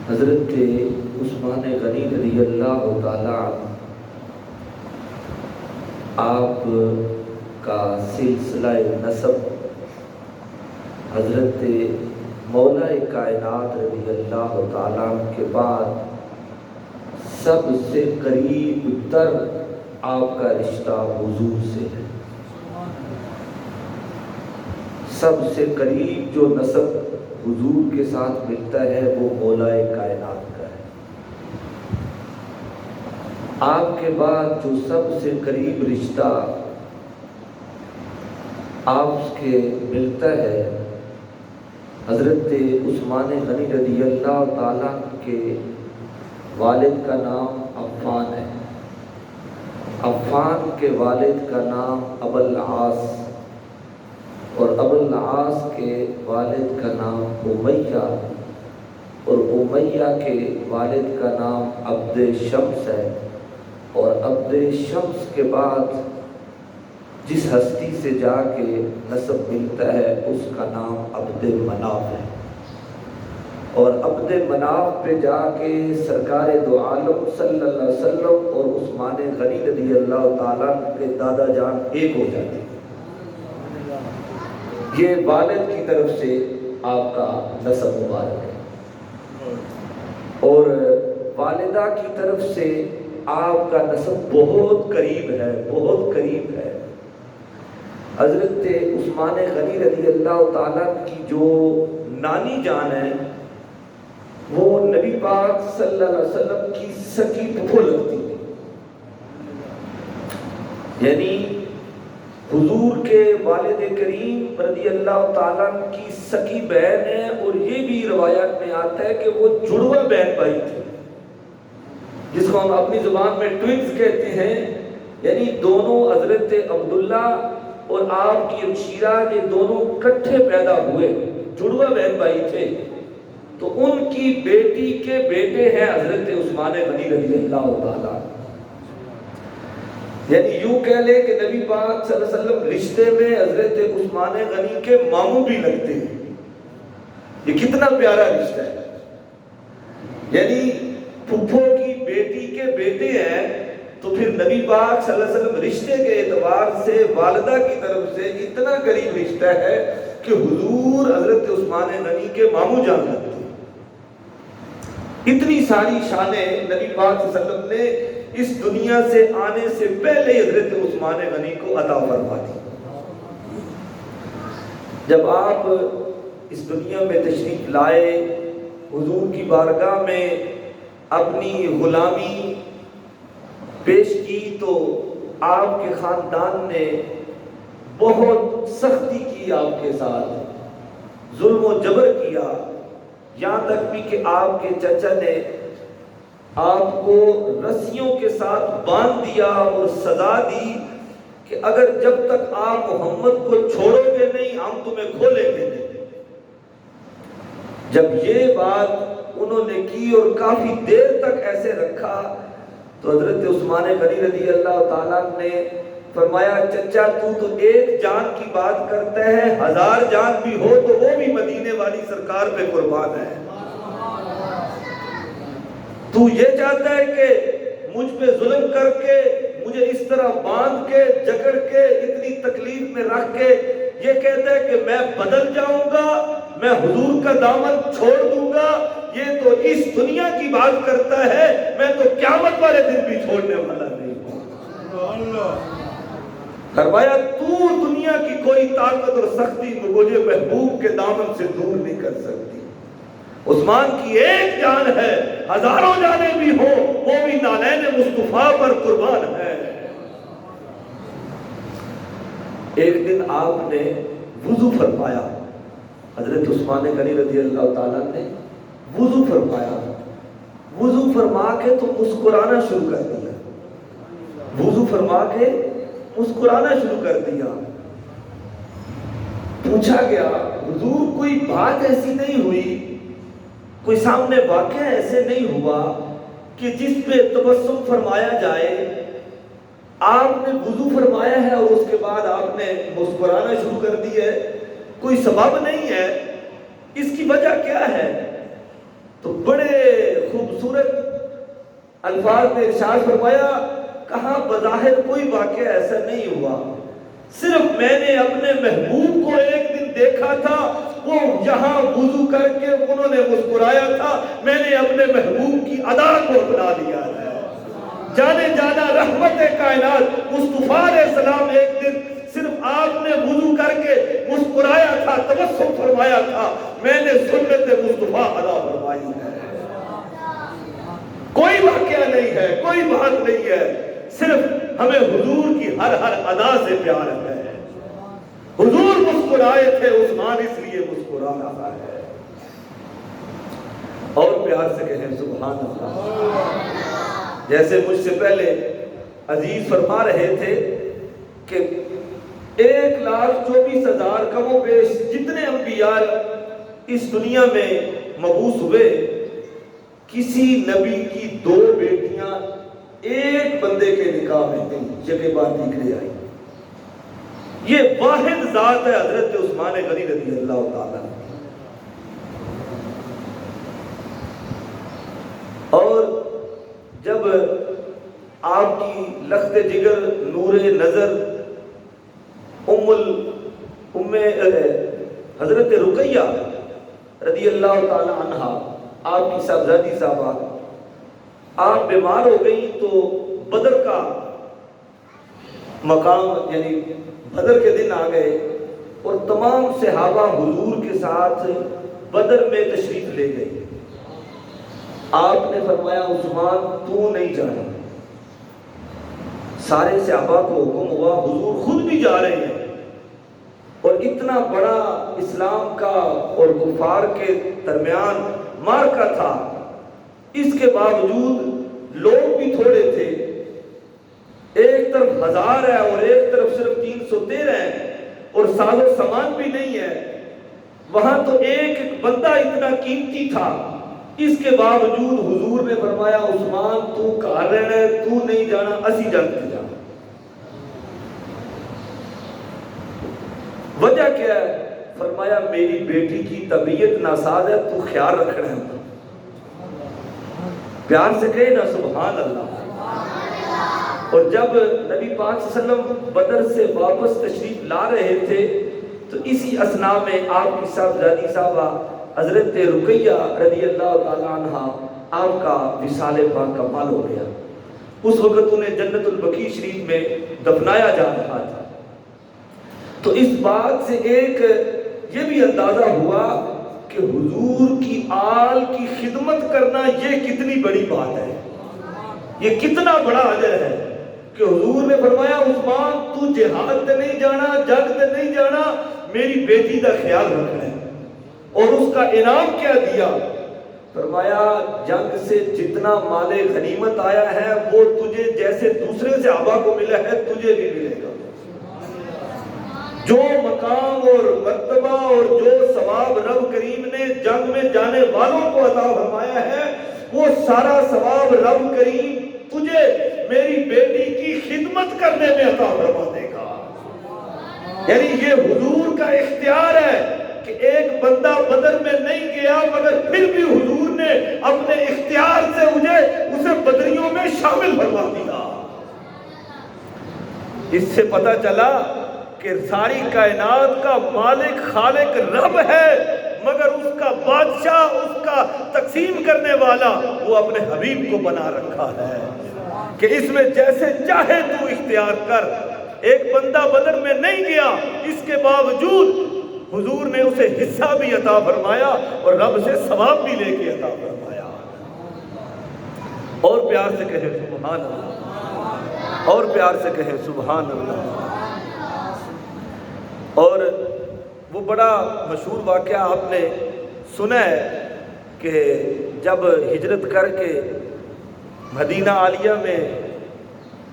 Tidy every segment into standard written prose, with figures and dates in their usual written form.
حضرت عثمان غنی رضی اللہ تعالیٰ عنہ آپ کا سلسلہ نسب حضرت مولا کائنات رضی اللہ تعالیٰ عنہ کے بعد سب سے قریب تر آپ کا رشتہ حضور سے ہے۔ سب سے قریب جو نسب حضور کے ساتھ ملتا ہے وہ مولا کائنات کا ہے۔ آپ کے بعد جو سب سے قریب رشتہ آپ کے ملتا ہے حضرت عثمان غنی رضی اللہ تعالیٰ کے والد کا نام عفان ہے۔ عفان کے والد کا نام ابو العاص اور ابو العاص کے والد کا نام امیہ اور امیہ کے والد کا نام عبد شمس ہے اور عبد شمس کے بعد جس ہستی سے جا کے نسب ملتا ہے اس کا نام عبد مناف ہے اور عبد مناف پہ جا کے سرکار دو عالم صلی اللہ علیہ وسلم اور عثمان غنی رضی اللہ تعالیٰ کے دادا جان ایک ہو جاتے ہیں۔ یہ والد کی طرف سے آپ کا نسب مبارک ہے اور والدہ کی طرف سے آپ کا نسب بہت قریب ہے، بہت قریب ہے۔ حضرت عثمان غنی رضی اللہ تعالیٰ کی جو نانی جان ہے وہ نبی پاک صلی اللہ علیہ وسلم کی سکی پھپھو لگتی ہے، یعنی حضور کے والد کریم رضی اللہ تعالیٰ کی سکی بہن ہے اور یہ بھی روایات میں آتا ہے کہ وہ جڑوا بہن بھائی تھے، جس کو ہم اپنی زبان میں ٹوئنز کہتے ہیں، یعنی دونوں حضرت عبداللہ اور آپ کی امشیرہ یہ دونوں کٹھے پیدا ہوئے، جڑوا بہن بھائی تھے، تو ان کی بیٹی کے بیٹے ہیں حضرت عثمان غنی رضی اللہ تعالیٰ۔ یعنی یوں کہہ لے کہ نبی پاک صلی اللہ علیہ وسلم رشتے میں حضرت عثمان غنی کے ماموں بھی لگتے ہیں۔ یہ کتنا پیارا رشتہ ہے، یعنی پھپھو کی بیٹی کے بیٹے ہیں، تو پھر نبی پاک صلی اللہ علیہ وسلم رشتے کے اعتبار سے والدہ کی طرف سے اتنا قریب رشتہ ہے کہ حضور حضرت عثمان غنی کے ماموں جان لگتے ہیں۔ اتنی ساری شانیں نبی پاک صلی اللہ علیہ وسلم نے اس دنیا سے آنے سے پہلے حضرت عثمان غنی کو عطا فرما دی۔ جب آپ اس دنیا میں تشریف لائے، حضور کی بارگاہ میں اپنی غلامی پیش کی، تو آپ کے خاندان نے بہت سختی کی، آپ کے ساتھ ظلم و جبر کیا، یہاں تک بھی کہ آپ کے چچا نے آپ کو رسیوں کے ساتھ باندھ دیا اور سزا دی کہ اگر جب تک آپ محمد کو چھوڑو گے نہیں ہم تمہیں کھولیں گے نہیں۔ جب یہ بات انہوں نے کی اور کافی دیر تک ایسے رکھا تو حضرت عثمان غنی رضی اللہ تعالیٰ نے فرمایا، چچا تو ایک جان کی بات کرتا ہے، 1000 جان بھی ہو تو وہ بھی مدینے والی سرکار پہ قربان ہے۔ تو یہ چاہتا ہے کہ مجھ پہ ظلم کر کے مجھے اس طرح باندھ کے جکڑ کے اتنی تکلیف میں رکھ کے یہ کہتا ہے کہ میں بدل جاؤں گا، میں حضور کا دامن چھوڑ دوں گا، یہ تو اس دنیا کی بات کرتا ہے، میں تو قیامت والے دن بھی چھوڑنے والا نہیں ہوں۔ فرمایا تو دنیا کی کوئی طاقت اور سختی مجھے محبوب کے دامن سے دور نہیں کر سکتی۔ عثمان کی ایک جان ہے، 1000 جانیں بھی ہوں وہ بھی نالین مصطفیٰ پر قربان ہے۔ ایک دن آپ نے وضو فرمایا، حضرت عثمان غنی رضی اللہ تعالیٰ نے وضو فرمایا، وضو فرما کے تو مسکرانا شروع کر دیا، وضو فرما کے مسکرانا شروع کر دیا۔ پوچھا گیا حضور کوئی بات ایسی نہیں ہوئی، کوئی سامنے واقعہ ایسے نہیں ہوا کہ جس پہ تبسم فرمایا جائے؟ آپ نے وضو فرمایا ہے اور اس کے بعد آپ نے مسکرانا شروع کر دی ہے، کوئی سبب نہیں ہے، اس کی وجہ کیا ہے؟ تو بڑے الفاظ میں ارشاد فرمایا، کہا بظاہر کوئی واقعہ ایسا نہیں ہوا، صرف میں نے اپنے محبوب کو ایک دن دیکھا تھا، وہ یہاں وضو کر کے انہوں نے مسکرایا تھا، میں نے اپنے محبوب کی ادا کو اپنا لیا ہے۔ جانے جانا رحمت کائنات مصطفیٰ علیہ السلام ایک دن صرف آپ نے وضو کر کے مسکرایا تھا، تبسم فرمایا تھا، میں نے سنت مصطفیٰ ادا فرمائی ہے۔ کوئی واقعہ نہیں ہے، کوئی بات نہیں ہے، صرف ہمیں حضور کی ہر ادا سے پیار ہے۔ حضور مسکرائے تھے، عثمان اس لیے مسکرا رہا ہے۔ اور پیار سے کہیں سبحان اللہ۔ جیسے مجھ سے پہلے عزیز فرما رہے تھے کہ 1,24,000 کم و بیش جتنے انبیاء اس دنیا میں مبعوث ہوئے، کسی نبی کی 2 بیٹیاں ایک بندے کے نکاح میں نہیں، جگہ بات نکلے آئی۔ یہ واحد ذات ہے حضرت عثمان غنی رضی اللہ تعالیٰ۔ اور جب آپ کی لخت جگر نور نظر حضرت رقیہ رضی اللہ تعالی عنہا، آپ کی صاحبزادی صاحبہ، آپ بیمار ہو گئی تو بدر کا مقام یعنی بدر کے دن آ گئے اور تمام صحابہ حضور کے ساتھ بدر میں تشریف لے گئے۔ آپ نے فرمایا عثمان تو نہیں جانا، سارے صحابہ کو حکم ہوا، حضور خود بھی جا رہے ہیں، اور اتنا بڑا اسلام کا اور کفار کے درمیان معرکہ تھا، اس کے باوجود لوگ بھی تھوڑے تھے، ایک طرف 1000 ہے اور ایک طرف صرف 313 ہے، اور ساز و سامان بھی نہیں ہے، وہاں تو ایک ایک بندہ اتنا قیمتی تھا، اس کے باوجود حضور نے فرمایا عثمان تو کہاں رہنا ہے، تو نہیں جانا، اسی جنگ پہ جانا۔ وجہ کیا ہے؟ فرمایا میری بیٹی کی طبیعت ناساز ہے، تو خیال رکھنا ہے۔ پیار سے کہے نا سبحان اللہ۔ اور جب نبی پاک صلی اللہ علیہ وسلم بدر سے واپس تشریف لا رہے تھے تو اسی اثناء میں آپ کی صاحبزادی صاحبہ حضرت رقیہ رضی اللہ تعالیٰ عنہ، آپ کا وصال پاک کمال ہو گیا۔ اس وقت انہیں جنت البقیع شریف میں دفنایا جا رہا تھا۔ تو اس بات سے ایک یہ بھی اندازہ ہوا کہ حضور کی آل کی خدمت کرنا یہ کتنی بڑی بات ہے، یہ کتنا بڑا اجر ہے کہ حضور نے فرمایا عثمان تو جہاد تے نہیں جانا، جنگ تے نہیں جانا، میری بیٹی کا خیال رکھنا ہے۔ اور اس کا انعام کیا دیا؟ فرمایا جنگ سے جتنا مال غنیمت آیا ہے وہ تجھے جیسے دوسرے صحابہ کو ملا ہے تجھے بھی ملے گا۔ جو مقام اور مرتبہ اور جو ثواب رب کریم نے جنگ میں جانے والوں کو عطا فرمایا ہے، وہ سارا ثواب رب کریم تجھے میری بیٹی کی خدمت کرنے میں عطا فرما دے گا۔ یعنی یہ حضور کا اختیار ہے کہ ایک بندہ بدر میں نہیں گیا مگر پھر بھی حضور نے اپنے اختیار سے اسے بدریوں میں شامل فرما دیا۔ اس سے پتہ چلا کہ ساری کائنات کا مالک خالق رب ہے، مگر اس کا بادشاہ، اس کا تقسیم کرنے والا وہ اپنے حبیب کو بنا رکھا ہے کہ اس میں جیسے چاہے تو اختیار کر۔ ایک بندہ بدر میں نہیں گیا، اس کے باوجود حضور نے اسے حصہ بھی عطا فرمایا اور رب سے ثواب بھی لے کے عطا فرمایا۔ اور پیار سے کہیں سبحان اللہ، اور پیار سے کہیں سبحان اللہ۔ اور وہ بڑا مشہور واقعہ آپ نے سنا ہے کہ جب ہجرت کر کے مدینہ عالیہ میں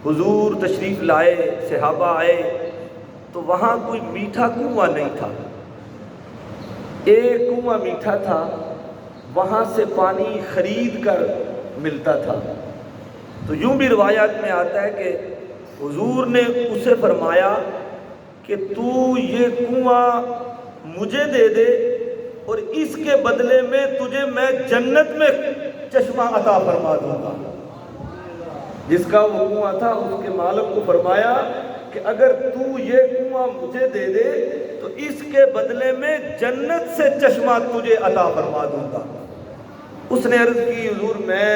حضور تشریف لائے، صحابہ آئے، تو وہاں کوئی میٹھا کنواں نہیں تھا، ایک کنواں میٹھا تھا، وہاں سے پانی خرید کر ملتا تھا۔ تو یوں بھی روایات میں آتا ہے کہ حضور نے اسے فرمایا کہ تو یہ کنواں مجھے دے دے اور اس کے بدلے میں تجھے میں جنت میں چشمہ عطا فرما دوں گا۔ جس کا وہ کنواں تھا اس کے مالک کو فرمایا کہ اگر تو یہ کنواں مجھے دے دے تو اس کے بدلے میں جنت سے چشمہ تجھے عطا فرما دوں گا۔ اس نے عرض کی حضور میں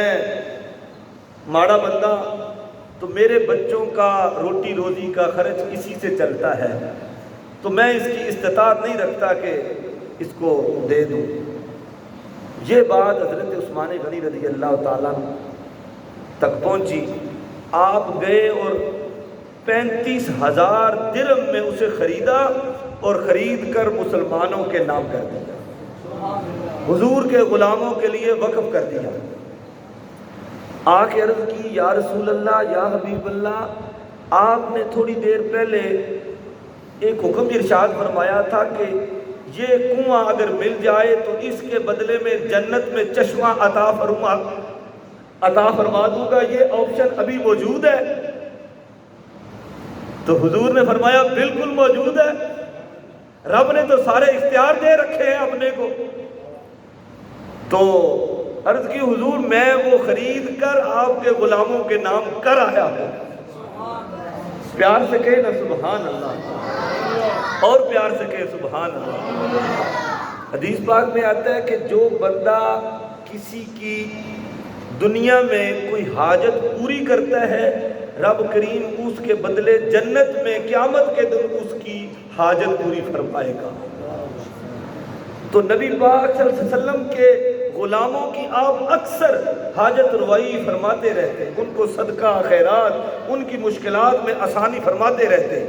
ماڑا بندہ، تو میرے بچوں کا روٹی روزی کا خرچ اسی سے چلتا ہے، تو میں اس کی استطاعت نہیں رکھتا کہ اس کو دے دوں۔ یہ بات حضرت عثمان غنی رضی اللہ تعالیٰ تک پہنچی۔ آپ گئے اور 35,000 درہم میں اسے خریدا اور خرید کر مسلمانوں کے نام کر دیا، حضور کے غلاموں کے لیے وقف کر دیا۔ آ کے عرض کی یا رسول اللہ، یا حبیب اللہ، آپ نے تھوڑی دیر پہلے ایک حکم ارشاد فرمایا تھا کہ یہ کنواں اگر مل جائے تو اس کے بدلے میں جنت میں چشمہ عطا فرما دوں گا، یہ آپشن ابھی موجود ہے؟ تو حضور نے فرمایا بالکل موجود ہے، رب نے تو سارے اختیار دے رکھے ہیں اپنے کو۔ تو عرض کی حضور میں وہ خرید کر آپ کے غلاموں کے نام کر آیا ہوں۔ پیار سے کہے نا سبحان اللہ، اور پیار سے کہے سبحان اللہ۔ حدیث پاک میں آتا ہے کہ جو بندہ کسی کی دنیا میں کوئی حاجت پوری کرتا ہے، رب کریم اس کے بدلے جنت میں قیامت کے دن اس کی حاجت پوری فرمائے گا۔ تو نبی پاک صلی اللہ علیہ وسلم کے غلاموں کی آپ اکثر حاجت روائی فرماتے رہتے، ان کو صدقہ خیرات، ان کی مشکلات میں آسانی فرماتے رہتے۔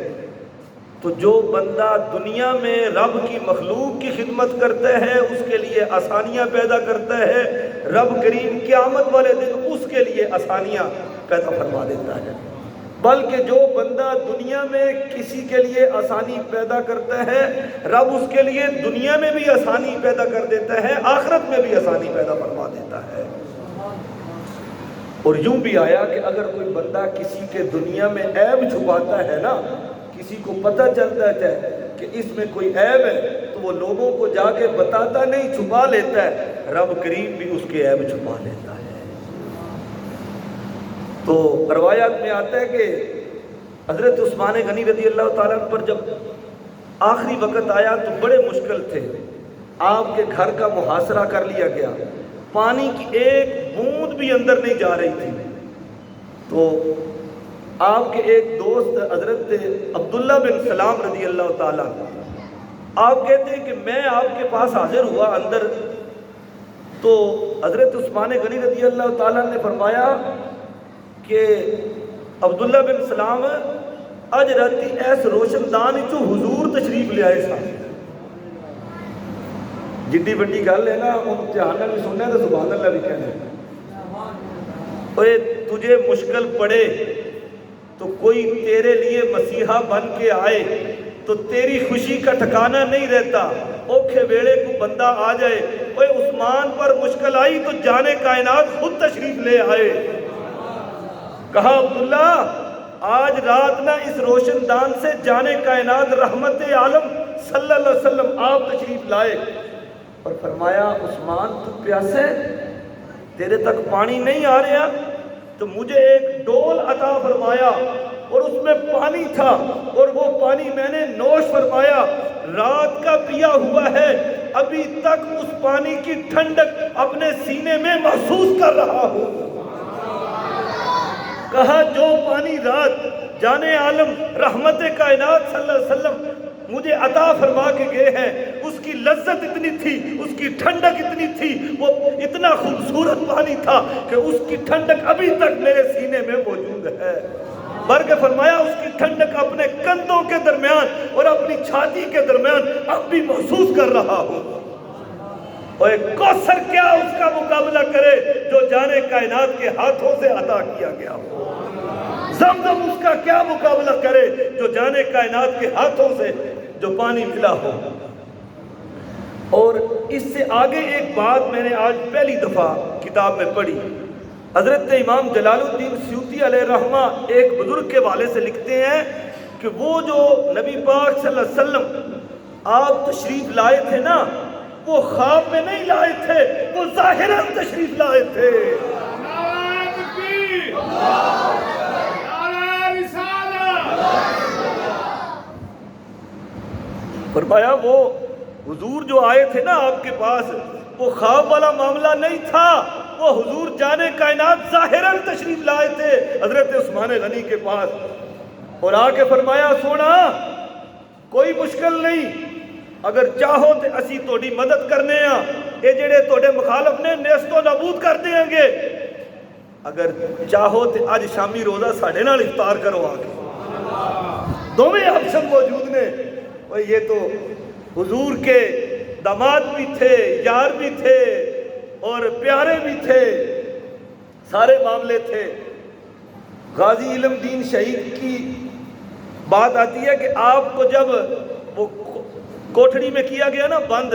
تو جو بندہ دنیا میں رب کی مخلوق کی خدمت کرتا ہے، اس کے لیے آسانیاں پیدا کرتا ہے، رب کریم قیامت والے دن اس کے لیے آسانیاں پیدا فرما دیتا ہے۔ بلکہ جو بندہ دنیا میں کسی کے لیے آسانی پیدا کرتا ہے، رب اس کے لیے دنیا میں بھی آسانی پیدا کر دیتا ہے، آخرت میں بھی آسانی پیدا فرما دیتا ہے۔ اور یوں بھی آیا کہ اگر کوئی بندہ کسی کے دنیا میں عیب چھپاتا ہے نا، کسی کو پتہ چلتا ہے کہ اس میں کوئی عیب ہے، تو وہ لوگوں کو جا کے بتاتا نہیں، چھپا لیتا ہے، رب کریم بھی اس کے عیب چھپا لیتا ہے۔ تو روایات میں آتا ہے کہ حضرت عثمان غنی رضی اللہ تعالیٰ پر جب آخری وقت آیا تو بڑے مشکل تھے، آپ کے گھر کا محاصرہ کر لیا گیا، پانی کی ایک بوند بھی اندر نہیں جا رہی تھی۔ تو آپ کے ایک دوست حضرت عبداللہ بن سلام رضی اللہ تعالیٰ، آپ کہتے ہیں کہ میں آپ کے پاس حاضر ہوا اندر، تو حضرت عثمان غنی رضی اللہ تعالیٰ نے فرمایا کہ عبداللہ بن سلام اج راتی ایس روشن دان چو حضور تشریف لے آئے سن۔ جڈی بڑی گل ہے نا، ان دھیان بھی سننا تو سبحان اللہ بھی کہنا۔ اوے تجھے مشکل پڑے تو کوئی تیرے لیے مسیحا بن کے آئے تو تیری خوشی کا ٹھکانہ نہیں رہتا، اوکھے ویڑے کو بندہ آ جائے، اوے عثمان پر مشکل آئی تو جانے کائنات خود تشریف لے آئے۔ کہا عبداللہ آج رات نہ اس روشن دان سے جانے کائنات رحمت عالم صلی اللہ علیہ وسلم آپ تشریف لائے، اور فرمایا عثمان تو پیاسے، تیرے تک پانی نہیں آ رہا؟ تو مجھے ایک ڈول عطا فرمایا اور اس میں پانی تھا، اور وہ پانی میں نے نوش فرمایا، رات کا پیا ہوا ہے، ابھی تک اس پانی کی ٹھنڈک اپنے سینے میں محسوس کر رہا ہوں۔ کہا جو پانی رات جانے عالم رحمت کائنات صلی اللہ علیہ وسلم مجھے عطا فرما کے گئے ہیں، اس کی لذت اتنی تھی، اس کی ٹھنڈک اتنی تھی، وہ اتنا خوبصورت پانی تھا کہ اس کی ٹھنڈک ابھی تک میرے سینے میں موجود ہے۔ بلکہ فرمایا اس کی ٹھنڈک اپنے کندھوں کے درمیان اور اپنی چھاتی کے درمیان اب بھی محسوس کر رہا ہوں۔ اور ایک کوثر کیا اس کا مقابلہ کرے جو جانے کائنات کے ہاتھوں سے عطا کیا گیا ہو، زمزم اس کا کیا مقابلہ کرے جو جانے کائنات کے ہاتھوں سے جو پانی ملا ہو۔ اور اس سے آگے ایک بات میں نے آج پہلی دفعہ کتاب میں پڑھی، حضرت امام جلال الدین سیوطی علیہ رحمہ ایک بزرگ کے والے سے لکھتے ہیں کہ وہ جو نبی پاک صلی اللہ علیہ وسلم آپ تشریف لائے تھے نا، وہ خواب میں نہیں لائے تھے، وہ ظاہراً تشریف لائے تھے۔ فرمایا وہ حضور جو آئے تھے نا آپ کے پاس، وہ خواب والا معاملہ نہیں تھا، وہ حضور جان کائنات ظاہراً تشریف لائے تھے حضرت عثمان غنی کے پاس، اور آ کے فرمایا سونا کوئی مشکل نہیں، اگر چاہو تو اسی تھوڑی مدد کرنے ہاں، یہ جڑے تھوڑے مخالف نے نیست و نابود کر دیں گے، اگر چاہو تو آج شامی روزہ ساڑھے نال افطار کرو آگے۔ دونوں آپشن موجود نے، اور یہ تو حضور کے داماد بھی تھے، یار بھی تھے اور پیارے بھی تھے، سارے معاملے تھے۔ غازی علم دین شہید کی بات آتی ہے کہ آپ کو جب وہ کوٹھڑی میں کیا گیا نا بند،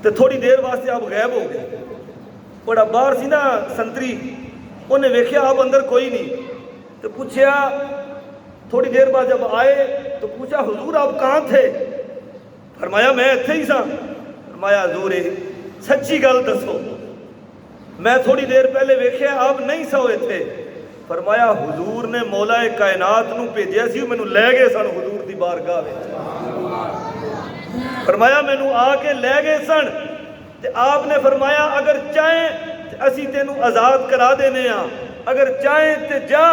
تو تھوڑی دیر واسطے آپ غائب ہو گئے، بڑا باہر سی نا سنتری، انہیں ویکھیا آپ اندر کوئی نہیں، تو پوچھا، تھوڑی دیر بعد جب آئے تو پوچھا حضور آپ کہاں تھے؟ فرمایا میں اتھے ہی سا۔ فرمایا حضور سچی گل دسو، میں تھوڑی دیر پہلے ویکھیا آپ نہیں سو تھے۔ فرمایا حضور نے مولا کائنات نو بھیجیا سی، مینوں لے گئے سن حضور دی بارگاہ وچ۔ فرمایا مینوں آ کے لے گئے سن، تے آپ نے فرمایا اگر چاہیں تے اسی تینوں آزاد کرا دینے ہاں، اگر چاہیں تے جا،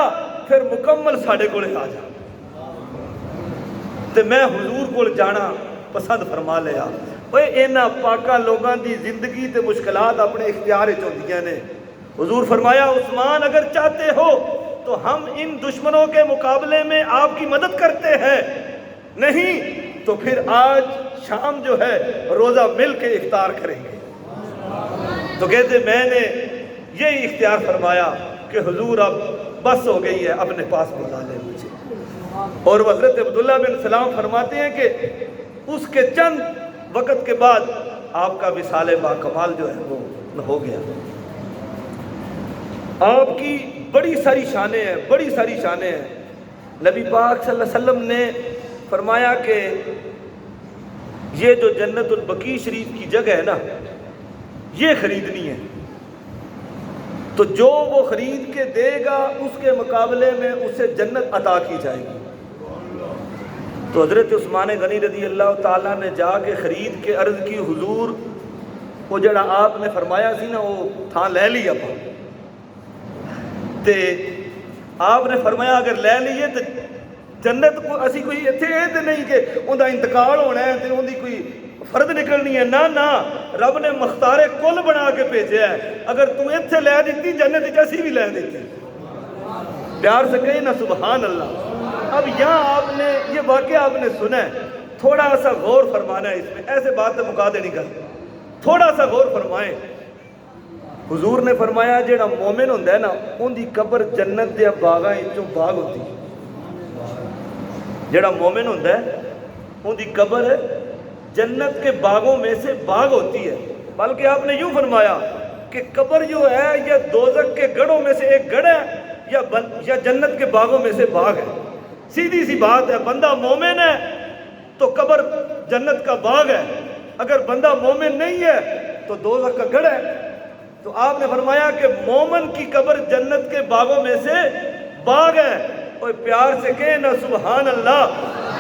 پھر مکمل ساڈے کولے آ جا۔ تے میں حضور کول جانا پسند فرما لیا۔ اوے انہاں پاکاں لوگاں دی زندگی تے مشکلات اپنے اختیار وچ ہوندیاں نے۔ حضور فرمایا عثمان اگر چاہتے ہو تو ہم ان دشمنوں کے مقابلے میں آپ کی مدد کرتے ہیں، نہیں تو پھر آج شام جو ہے روزہ مل کے افطار کریں گے۔ تو کہتے میں نے یہی اختیار فرمایا کہ حضور اب بس ہو گئی ہے، اپنے پاس بلا لیں مجھے۔ اور حضرت عبداللہ بن سلام فرماتے ہیں کہ اس کے چند وقت کے بعد آپ کا وصال با کمال جو ہے وہ ہو گیا۔ آپ کی بڑی ساری شانیں ہیں، بڑی ساری شانیں ہیں۔ نبی پاک صلی اللہ علیہ وسلم نے فرمایا کہ یہ جو جنت البقیع شریف کی جگہ ہے نا، یہ خریدنی ہے، تو جو وہ خرید کے دے گا اس کے مقابلے میں اسے جنت عطا کی جائے گی۔ تو حضرت عثمان غنی رضی اللہ تعالیٰ نے جا کے خرید کے عرض کی حضور وہ جڑا آپ نے فرمایا سی نا وہ تھا لے لیا پا، تے آپ نے فرمایا اگر لے لیے تو جنت کو اسی کوئی اتھے تے نہیں کہ ان دا انتقال ہونا ہے تے ان دی کوئی فرد نکلنی ہے، نہ رب نے مختار کل بنا کے بھیجا ہے، اگر تم اتھے لے دیتی جنت وچ اسی بھی لے دیتی۔ پیار سے کہیں نا سبحان اللہ۔ اب یہاں آپ نے یہ واقعہ آپ نے سنا ہے، تھوڑا سا غور فرمانا ہے اس میں، ایسے بات مکا دینی گل، تھوڑا سا غور فرمائیں۔ حضور نے فرمایا جیڑا مومن ہوندہ ہے نا ان دی قبر جنت دے باغاں وچوں باغ ہوتی ہے۔ جیڑا مومن ہوندہ ہے ان دی قبر جنت کے باغوں میں سے باغ ہوتی ہے، بلکہ آپ نے یوں فرمایا کہ قبر جو ہے یا دوزخ کے گڑھوں میں سے ایک گڑھ ہے یا جنت کے باغوں میں سے باغ ہے۔ سیدھی سی بات ہے، بندہ مومن ہے تو قبر جنت کا باغ ہے، اگر بندہ مومن نہیں ہے تو دوزخ کا گڑھ ہے۔ تو آپ نے فرمایا کہ مومن کی قبر جنت کے باغوں میں سے باغ ہے۔ اور پیار سے کہنا سبحان اللہ۔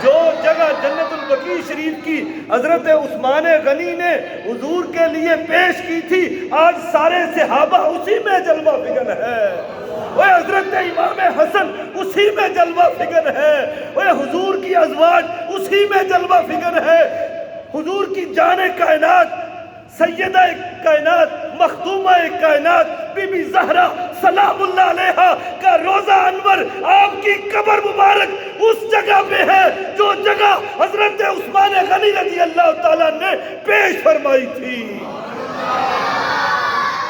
جو جگہ جنت البقیع شریف کی حضرت عثمان غنی نے حضور کے لیے پیش کی تھی، آج سارے صحابہ اسی میں جلوہ فکر ہے۔ وہ حضرت امام حسن اسی میں جلوہ فکر ہے، وہ حضور کی ازواج اسی میں جلوہ فکر ہے۔ حضور کی جان کائنات سیدہ کائنات مختومہ کائنات بی بی زہرا سلام اللہ علیہا کا روزہ انور آپ کی قبر مبارک اس جگہ پہ ہے جو جگہ حضرت عثمان غنی رضی اللہ تعالیٰ نے پیش فرمائی تھی۔